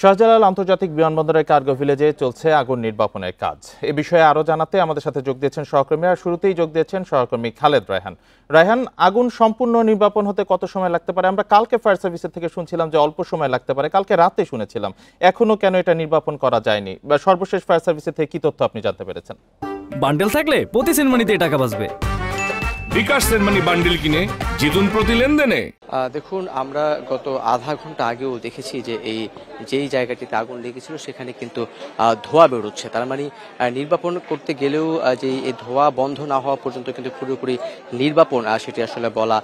শাহজালাল আন্তর্জাতিক বিমানবন্দরের কার্গো ভিলেজে চলছে আগুন নির্বাপনের কাজ। এ বিষয়ে আরো জানাতে আমাদের সাথে যোগ দিয়েছেন সহকর্মী, আর শুরুতেই যোগ দিয়েছেন সহকর্মী খালেদ রায়হান। রায়হান, আগুন সম্পূর্ণ নির্বাপন হতে কত সময় লাগতে পারে? আমরা কালকে ফায়ার সার্ভিসের থেকে শুনছিলাম যে অল্প সময় লাগতে পারে, কালকে রাতে শুনেছিলাম। এখনো কেন এটা নির্বাপন করা যায়নি, বা সর্বশেষ ফায়ার সার্ভিসের থেকে কি তথ্য আপনি জানতে পেরেছেন? বান্ডেল থাকলে প্রতি সেনমানিতে টাকা বাঁচবে। বিকাশ সেনমানি বান্ডেল কিনে জিতুন প্রতি লেনদেনে। দেখুন, আমরা গত আধা ঘন্টা আগেও দেখেছি যে যেই জায়গাটিতে আগুন লেগেছিল সেখানে কিন্তু ধোঁয়া বেরোচ্ছে। তার মানে নির্বাপন করতে গেলেও যে এই ধোঁয়া বন্ধ না হওয়া পর্যন্ত কিন্তু পুরোপুরি নির্বাপন সেটি আসলে বলা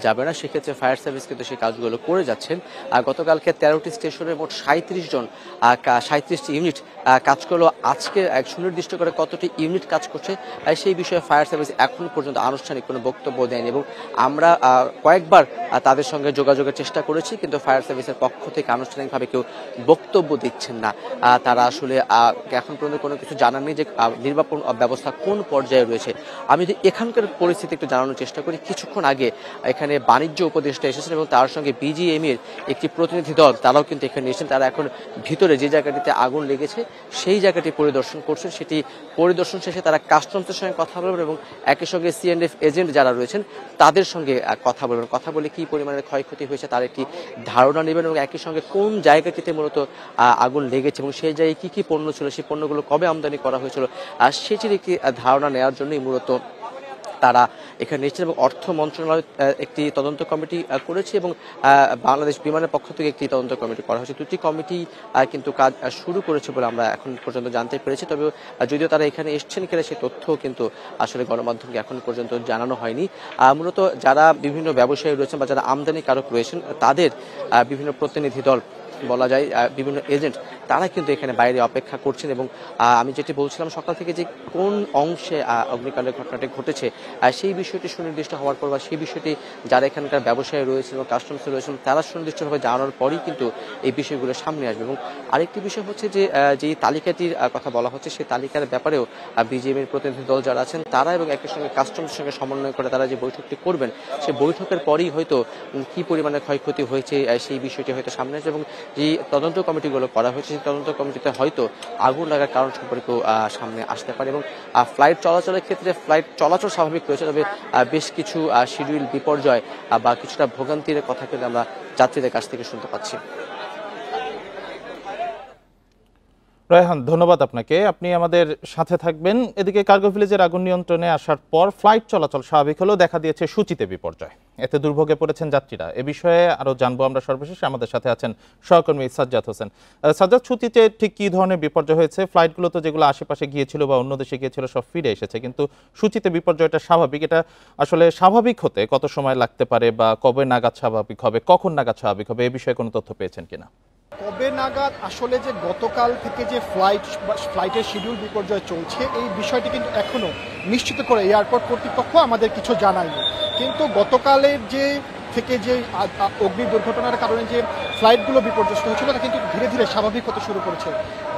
যাবে না। সেক্ষেত্রে ফায়ার সার্ভিস কিন্তু সেই কাজগুলো করে যাচ্ছেন। গতকালকে 13টি স্টেশনের মোট 37টি ইউনিট কাজ করলো। আজকে এক সুনির্দিষ্ট করে কতটি ইউনিট কাজ করছে সেই বিষয়ে ফায়ার সার্ভিস এখন পর্যন্ত আনুষ্ঠানিক কোনো বক্তব্য দেয়নি, এবং আমরা কয়েকবার তাদের সঙ্গে যোগাযোগের চেষ্টা করেছি, কিন্তু ফায়ার সার্ভিসের পক্ষ থেকে আনুষ্ঠানিকভাবে কেউ বক্তব্য দিচ্ছেন না। তারা আসলে এখন পর্যন্ত কোনো কিছু জানার নেই যে নির্বাপন ব্যবস্থা কোন পর্যায়ে রয়েছে। আমি যদি এখানকার পরিস্থিতি একটু জানানোর চেষ্টা করি, কিছুক্ষণ আগে এখানে বাণিজ্য উপদেষ্টা এসেছেন এবং তার সঙ্গে বিজিএমইর একটি প্রতিনিধি দল, তারাও কিন্তু এখানে এসেছেন। তারা এখন ভিতরে যে জায়গাটিতে আগুন লেগেছে সেই জায়গাটি পরিদর্শন করছেন। সেটি পরিদর্শন শেষে তারা কাস্টমসের সঙ্গে কথা বলবেন এবং একই সঙ্গে সিএনএফ এজেন্ট যারা রয়েছেন তাদের সঙ্গে কথা বলবেন। কথা বলে কি পরিমাণে ক্ষয়ক্ষতি হয়েছে তার একটি ধারণা নেবেন, এবং একই সঙ্গে কোন জায়গাটিতে মূলত আগুন লেগেছে এবং সেই জায়গায় কি কি পণ্য ছিল, সেই পণ্যগুলো কবে আমদানি করা হয়েছিল সেটির একটি ধারণা নেওয়ার জন্যই মূলত তারা এখানে এসেছেন। এবং অর্থ মন্ত্রণালয় একটি তদন্ত কমিটি করেছে এবং বাংলাদেশ বিমানের পক্ষ থেকে একটি তদন্ত কমিটি করা হয়েছে। দুটি কমিটি কিন্তু কাজ শুরু করেছে বলে আমরা এখন পর্যন্ত জানতে পেরেছি। তবে যদিও তারা এখানে এসছেন কিনা সেই তথ্য কিন্তু আসলে গণমাধ্যমকে এখন পর্যন্ত জানানো হয়নি। মূলত যারা বিভিন্ন ব্যবসায়ী রয়েছেন বা যারা আমদানিকারক রয়েছেন তাদের বিভিন্ন প্রতিনিধি দল বলা যায়, বিভিন্ন এজেন্ট, তারা কিন্তু এখানে বাইরে অপেক্ষা করছেন। এবং আমি যেটি বলছিলাম সকাল থেকে যে কোন অংশে অগ্নিকাণ্ডের ঘটনাটি ঘটেছে সেই বিষয়টি সুনির্দিষ্ট হওয়ার পর বা সেই বিষয়টি যারা এখানকার ব্যবসায়ী রয়েছেন এবং কাস্টমসে রয়েছেন তারা সুনির্দিষ্টভাবে জানানোর পরই কিন্তু এই বিষয়গুলো সামনে আসবে। এবং আরেকটি বিষয় হচ্ছে যে যেই তালিকাটির কথা বলা হচ্ছে সেই তালিকার ব্যাপারেও বিজিএমইর প্রতিনিধি দল যারা আছেন তারা এবং একই সঙ্গে কাস্টমসের সঙ্গে সমন্বয় করে তারা যে বৈঠকটি করবেন সেই বৈঠকের পরই হয়তো কি পরিমাণে ক্ষয়ক্ষতি হয়েছে সেই বিষয়টি হয়তো সামনে আসবে। এবং যে তদন্ত কমিটিগুলো করা হয়েছে সেই তদন্ত কমিটিতে হয়তো আগুন লাগার কারণ সম্পর্কেও সামনে আসতে পারে। এবং ফ্লাইট চলাচলের ক্ষেত্রে ফ্লাইট চলাচল স্বাভাবিক রয়েছে, তবে বেশ কিছু শিডিউল বিপর্যয় বা কিছুটা ভোগান্তির কথা কিন্তু আমরা যাত্রীদের কাছ থেকে শুনতে পাচ্ছি। রায়হান, ধন্যবাদ আপনাকে, আপনি আমাদের সাথে থাকবেন। এদিকে কার্গো ভিলেজের আগুন নিয়ন্ত্রণে আসার পর ফ্লাইট চলাচল স্বাভাবিক হলেও দেখা দিয়েছে সূচিতে বিপর্যয়, এতে দুর্ভোগে পড়েছেন যাত্রীরা। এ বিষয়ে আরো জানবো আমরা সর্বশেষে। আমাদের সাথে আছেন সহকর্মী সাজ্জাদ হোসেন। সাজ্জাদ, সূচিতে ঠিক কি ধরনের বিপর্যয় হয়েছে? ফ্লাইটগুলো তো যেগুলো আশেপাশে গিয়েছিল বা অন্য দেশে গিয়েছিল সব ফিরে এসেছে, কিন্তু সূচিতে বিপর্যয়টা স্বাভাবিক। এটা আসলে স্বাভাবিক হতে কত সময় লাগতে পারে, বা কবে নাগাদ স্বাভাবিক হবে, কখন নাগাদ স্বাভাবিক হবে, এ বিষয়ে কোনো তথ্য পেয়েছেন কিনা? কবে নাগাদ আসলে যে গতকাল থেকে যে ফ্লাইটের শিডিউল বিপর্যয় চলছে এই বিষয়টি কিন্তু এখনো নিশ্চিত করে এয়ারপোর্ট কর্তৃপক্ষ আমাদের কিছু জানায়নি। কিন্তু গতকালের যে থেকে যে অগ্নি দুর্ঘটনার কারণে যে ফ্লাইটগুলো বিপর্যস্ত হয়েছিল তা কিন্তু ধীরে ধীরে স্বাভাবিক হতে শুরু করেছে।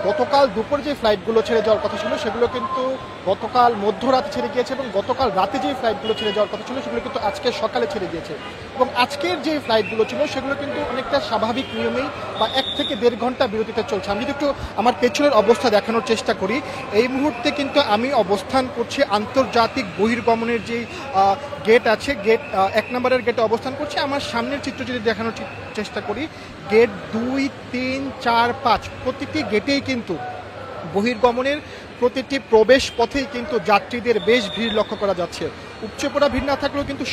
গতকাল দুপুর যে ফ্লাইটগুলো ছেড়ে যাওয়ার কথা ছিল সেগুলো কিন্তু গতকাল মধ্যরাতে ছেড়ে গিয়েছে, এবং গতকাল রাতে যে ফ্লাইটগুলো ছেড়ে যাওয়ার কথা ছিল সেগুলো কিন্তু আজকে সকালে ছেড়ে গিয়েছে। এবং আজকের যে ফ্লাইটগুলো ছিল সেগুলো কিন্তু অনেকটা স্বাভাবিক নিয়মেই বা 1 থেকে 1.5 ঘন্টা বিরতিতে চলছে। আমি যদি একটু আমার পেছনের অবস্থা দেখানোর চেষ্টা করি, এই মুহূর্তে কিন্তু আমি অবস্থান করছি আন্তর্জাতিক বহির্গমনের যে গেট আছে, গেট 1 নম্বরের গেটে অবস্থান করছি। আমার সামনের চিত্র যদি দেখানোর চেষ্টা করি, গেট 2, 3, 4, 5 প্রতিটি গেটেই কিন্তু বহির্গমনের প্রতিটি প্রবেশ পথেই কিন্তু যাত্রীদের বেশ ভিড় লক্ষ্য করা যাচ্ছে। উপচে পড়া ভিড় না থাকলেও কিন্তু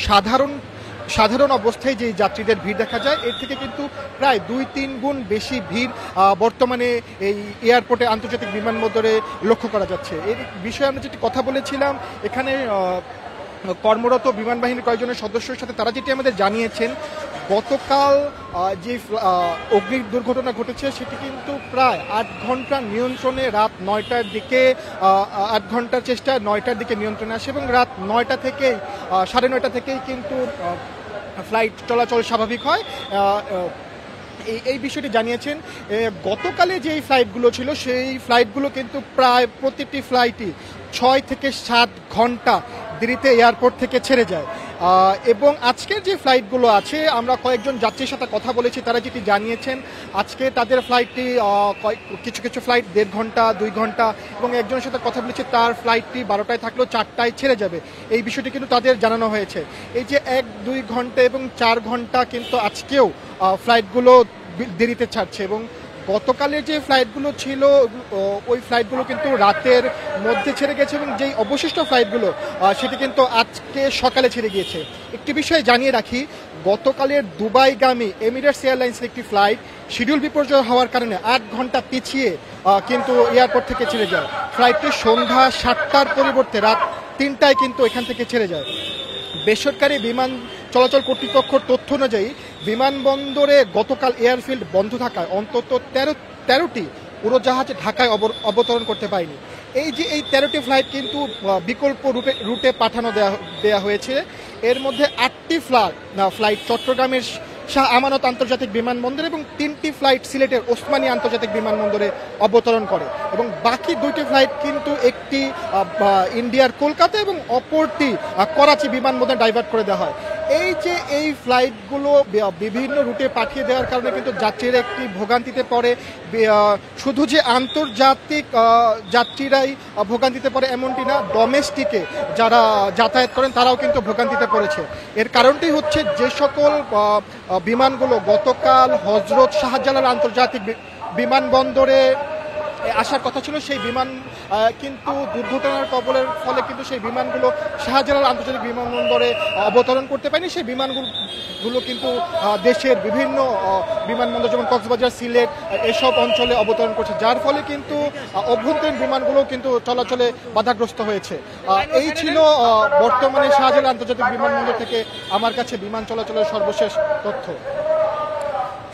সাধারণ অবস্থায় যে যাত্রীদের ভিড় দেখা যায় এর থেকে কিন্তু প্রায় 2-3 গুণ বেশি ভিড় বর্তমানে এই এয়ারপোর্টে আন্তর্জাতিক বিমানবন্দরে লক্ষ্য করা যাচ্ছে। এর বিষয়ে আমরা যেটি কথা বলেছিলাম এখানে কর্মরত বিমান বাহিনীর কয়েকজনের সদস্যের সাথে, তারা যেটি আমাদের জানিয়েছেন গতকাল যে অগ্নি দুর্ঘটনা ঘটেছে সেটি কিন্তু প্রায় 8 ঘন্টা নিয়ন্ত্রণে, রাত 9টার দিকে 8 ঘন্টার চেষ্টায় 9টার দিকে নিয়ন্ত্রণে আসে এবং রাত 9টা থেকেই 9:30 থেকেই কিন্তু ফ্লাইট চলাচল স্বাভাবিক হয়। এই বিষয়টি জানিয়েছেন। গতকালে যেই ফ্লাইটগুলো ছিল সেই ফ্লাইটগুলো কিন্তু প্রায় প্রতিটি ফ্লাইটই 6 থেকে 7 ঘন্টা দেরিতে এয়ারপোর্ট থেকে ছেড়ে যায়। এবং আজকের যে ফ্লাইটগুলো আছে আমরা কয়েকজন যাত্রীর সাথে কথা বলেছি, তারা যেটি জানিয়েছেন আজকে তাদের ফ্লাইটটি কিছু কিছু ফ্লাইট 1.5 ঘন্টা 2 ঘন্টা, এবং একজনের সাথে কথা বলেছি তার ফ্লাইটটি 12টায় থাকলেও 4টায় ছেড়ে যাবে। এই বিষয়টি কিন্তু তাদের জানানো হয়েছে। এই যে 1-2 ঘন্টা এবং 4 ঘন্টা কিন্তু আজকেও ফ্লাইটগুলো দেরিতে ছাড়ছে, এবং গতকালের যে ফ্লাইটগুলো ছিল ওই ফ্লাইটগুলো কিন্তু রাতের মধ্যে ছেড়ে গেছে, এবং যেই অবশিষ্ট ফ্লাইটগুলো সেটি কিন্তু আজকে সকালে ছেড়ে গিয়েছে। একটি বিষয় জানিয়ে রাখি, গতকালের দুবাইগামী এমিরেটস এয়ারলাইন্সের একটি ফ্লাইট শিডিউল বিপর্যয় হওয়ার কারণে 8 ঘন্টা পিছিয়ে কিন্তু এয়ারপোর্ট থেকে ছেড়ে যায়। ফ্লাইটটি সন্ধ্যা 7টার পরিবর্তে রাত 3টায় কিন্তু এখান থেকে ছেড়ে যায়। বেসরকারি বিমান চলাচল কর্তৃপক্ষের তথ্য অনুযায়ী বিমানবন্দরে গতকাল এয়ারফিল্ড বন্ধ থাকায় অন্তত 13টি উড়োজাহাজ ঢাকায় অবতরণ করতে পারেনি। এই যে এই 13টি ফ্লাইট কিন্তু বিকল্প রুটে পাঠানো দেয়া হয়েছে। এর মধ্যে 8টি ফ্লাইট চট্টগ্রামের শাহ আমানত আন্তর্জাতিক বিমানবন্দর এবং 3টি ফ্লাইট সিলেটের ওসমানী আন্তর্জাতিক বিমানবন্দরে অবতরণ করে, এবং বাকি 2টি ফ্লাইট কিন্তু একটি ইন্ডিয়ার কলকাতা এবং অপরটি করাচি বিমানবন্দরে ডাইভার্ট করে দেওয়া হয়। এই যে এই ফ্লাইটগুলো বিভিন্ন রুটে পাঠিয়ে দেওয়ার কারণে কিন্তু যাত্রীরা একটি ভোগান্তিতে পড়ে। শুধু যে আন্তর্জাতিক যাত্রীরাই ভোগান্তিতে পড়ে এমনটি না, ডোমেস্টিকে যারা যাতায়াত করেন তারাও কিন্তু ভোগান্তিতে পড়েছে। এর কারণটি হচ্ছে যে সকল বিমানগুলো গতকাল হজরত শাহজালাল আন্তর্জাতিক বিমানবন্দরে আসার কথা ছিল, সেই বিমান কিন্তু দুর্ঘটনার কবলের ফলে কিন্তু সেই বিমানগুলো শাহজালাল আন্তর্জাতিক বিমানবন্দরে অবতরণ করতে পারেনি। সেই বিমানগুলো কিন্তু দেশের বিভিন্ন বিমানবন্দর যেমন কক্সবাজার, সিলেট এসব অঞ্চলে অবতরণ করছে, যার ফলে কিন্তু অভ্যন্তরীণ বিমানগুলো কিন্তু চলাচলে বাধাগ্রস্ত হয়েছে। এই ছিল বর্তমানে শাহজালাল আন্তর্জাতিক বিমানবন্দর থেকে আমার কাছে বিমান চলাচলের সর্বশেষ তথ্য।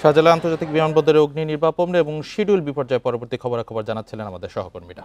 শাহজালাল আন্তর্জাতিক বিমানবন্দরে অগ্নি নির্বাপন এবং শিডিউল বিপর্যয় পরবর্তী খবরাখবর জানাচ্ছিলেন আমাদের সহকর্মীরা।